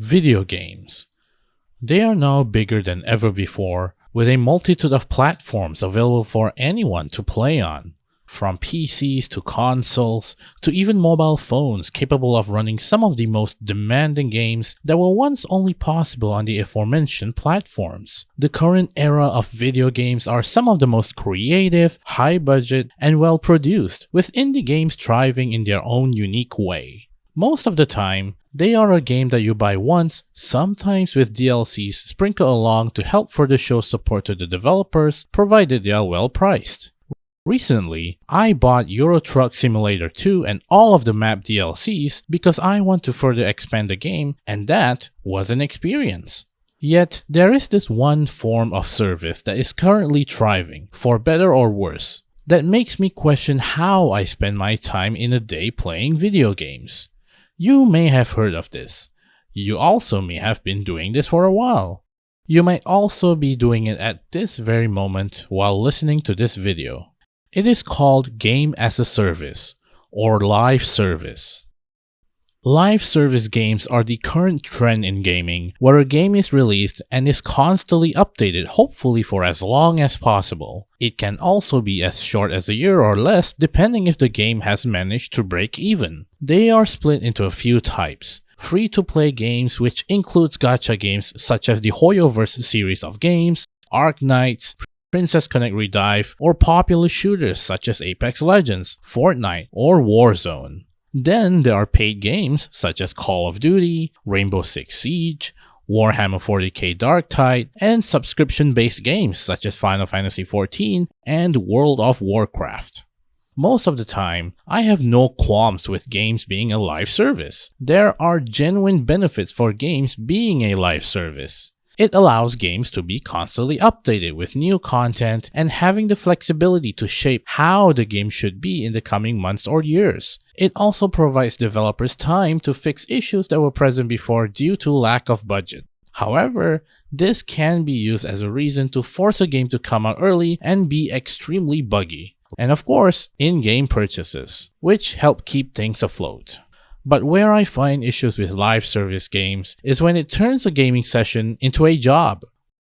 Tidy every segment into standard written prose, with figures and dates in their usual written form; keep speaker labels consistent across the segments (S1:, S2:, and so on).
S1: Video games. They are now bigger than ever before, with a multitude of platforms available for anyone to play on, from PCs to consoles to even mobile phones capable of running some of the most demanding games that were once only possible on the aforementioned platforms. The current era of video games are some of the most creative, high budget, and well produced, with indie games thriving in their own unique way. Most of the time, they are a game that you buy once, sometimes with DLCs sprinkled along to help further show support to the developers, provided they are well priced. Recently, I bought Euro Truck Simulator 2 and all of the map DLCs because I want to further expand the game, and that was an experience. Yet, there is this one form of service that is currently thriving, for better or worse, that makes me question how I spend my time in a day playing video games. You may have heard of this. You also may have been doing this for a while. You might also be doing it at this very moment while listening to this video. It is called Game as a Service, or Live Service. Live service games are the current trend in gaming, where a game is released and is constantly updated, hopefully for as long as possible. It can also be as short as a year or less, depending if the game has managed to break even. They are split into a few types. Free-to-play games, which includes gacha games such as the Hoyoverse series of games, Ark Knights, Princess Connect Redive, or popular shooters such as Apex Legends, Fortnite, or Warzone. Then there are paid games such as Call of Duty, Rainbow Six Siege, Warhammer 40k Darktide, and subscription-based games such as Final Fantasy XIV and World of Warcraft. Most of the time, I have no qualms with games being a live service. There are genuine benefits for games being a live service. It allows games to be constantly updated with new content and having the flexibility to shape how the game should be in the coming months or years. It also provides developers time to fix issues that were present before due to lack of budget. However, this can be used as a reason to force a game to come out early and be extremely buggy. And of course, in-game purchases, which help keep things afloat. But where I find issues with live service games is when it turns a gaming session into a job.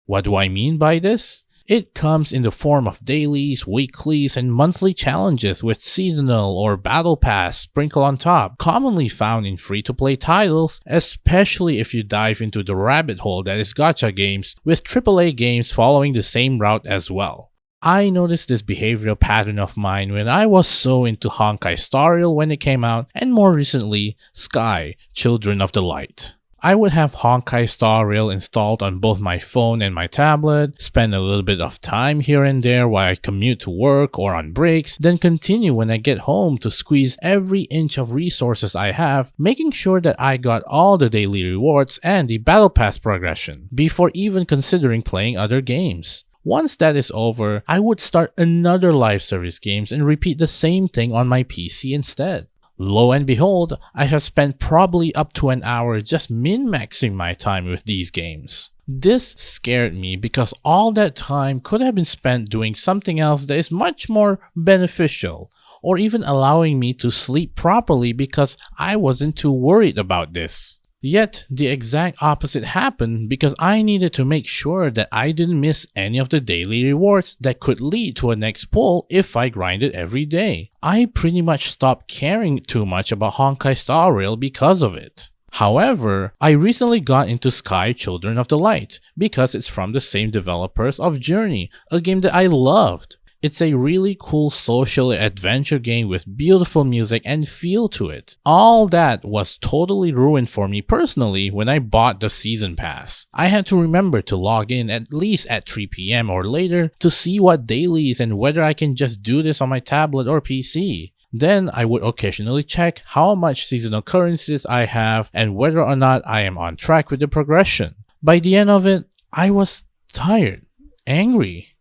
S1: What do I mean by this? It comes in the form of dailies, weeklies, and monthly challenges with seasonal or battle pass sprinkled on top, commonly found in free-to-play titles, especially if you dive into the rabbit hole that is gacha games, with AAA games following the same route as well. I noticed this behavioral pattern of mine when I was so into Honkai Star Rail when it came out, and more recently, Sky, Children of the Light. I would have Honkai Star Rail installed on both my phone and my tablet, spend a little bit of time here and there while I commute to work or on breaks, then continue when I get home to squeeze every inch of resources I have, making sure that I got all the daily rewards and the battle pass progression, before even considering playing other games. Once that is over, I would start another live service games and repeat the same thing on my PC instead. Lo and behold, I have spent probably up to an hour just min-maxing my time with these games. This scared me because all that time could have been spent doing something else that is much more beneficial, or even allowing me to sleep properly because I wasn't too worried about this. Yet, the exact opposite happened because I needed to make sure that I didn't miss any of the daily rewards that could lead to a next pull if I grinded every day. I pretty much stopped caring too much about Honkai Star Rail because of it. However, I recently got into Sky Children of the Light because it's from the same developers of Journey, a game that I loved. It's a really cool social adventure game with beautiful music and feel to it. All that was totally ruined for me personally when I bought the season pass. I had to remember to log in at least at 3 PM or later to see what dailies and whether I can just do this on my tablet or PC. Then I would occasionally check how much seasonal currencies I have and whether or not I am on track with the progression. By the end of it, I was tired, angry,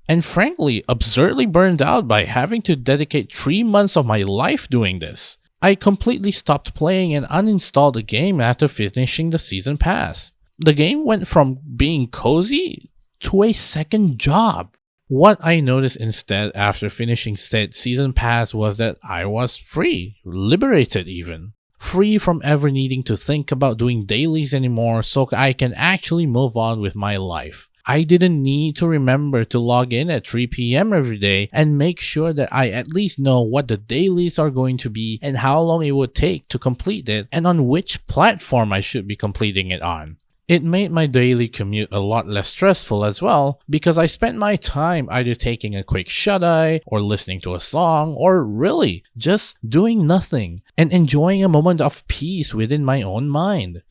S1: and frankly, absurdly burned out by having to dedicate 3 months of my life doing this. I completely stopped playing and uninstalled the game after finishing the season pass. The game went from being cozy to a second job. What I noticed instead after finishing said season pass was that I was free, liberated even. free from ever needing to think about doing dailies anymore so I can actually move on with my life. I didn't need to remember to log in at 3 p.m. every day and make sure that I at least know what the dailies are going to be and how long it would take to complete it and on which platform I should be completing it on. It made my daily commute a lot less stressful as well because I spent my time either taking a quick shut-eye or listening to a song or really just doing nothing and enjoying a moment of peace within my own mind.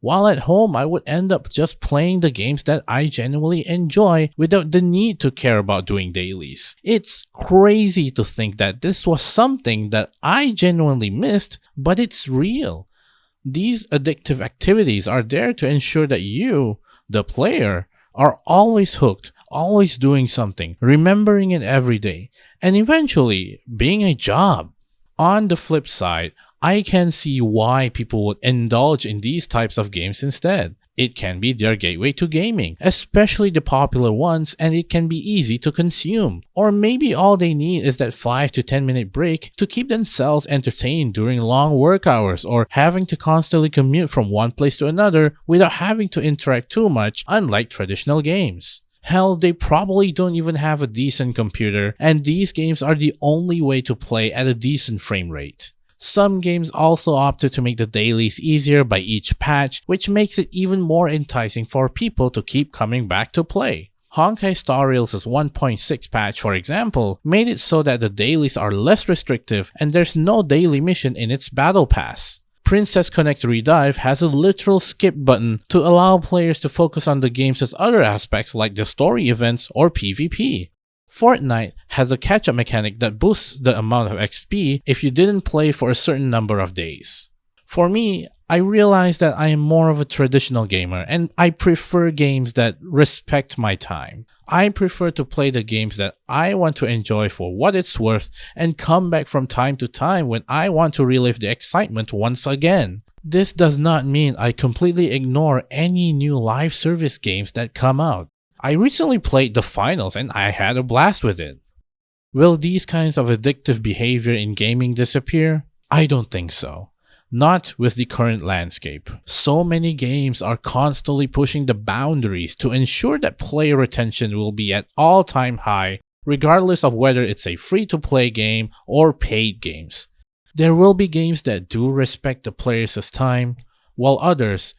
S1: While at home, I would end up just playing the games that I genuinely enjoy without the need to care about doing dailies. It's crazy to think that this was something that I genuinely missed, but it's real. These addictive activities are there to ensure that you, the player, are always hooked, always doing something, remembering it every day, and eventually being a job. On the flip side, I can see why people would indulge in these types of games instead. It can be their gateway to gaming, especially the popular ones, and it can be easy to consume. Or maybe all they need is that 5 to 10 minute break to keep themselves entertained during long work hours or having to constantly commute from one place to another without having to interact too much, unlike traditional games. Hell, they probably don't even have a decent computer, and these games are the only way to play at a decent frame rate. Some games also opted to make the dailies easier by each patch, which makes it even more enticing for people to keep coming back to play. Honkai Star Rail's 1.6 patch, for example, made it so that the dailies are less restrictive and there's no daily mission in its battle pass. Princess Connect Redive has a literal skip button to allow players to focus on the game's other aspects like the story events or PvP. Fortnite has a catch-up mechanic that boosts the amount of XP if you didn't play for a certain number of days. For me, I realize that I am more of a traditional gamer and I prefer games that respect my time. I prefer to play the games that I want to enjoy for what it's worth and come back from time to time when I want to relive the excitement once again. This does not mean I completely ignore any new live service games that come out. I recently played the finals and I had a blast with it. Will these kinds of addictive behavior in gaming disappear? I don't think so. Not with the current landscape. So many games are constantly pushing the boundaries to ensure that player retention will be at all-time high, regardless of whether it's a free-to-play game or paid games. There will be games that do respect the players' time, while others,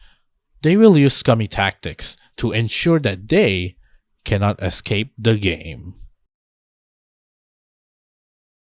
S1: they will use scummy tactics to ensure that they cannot escape the game.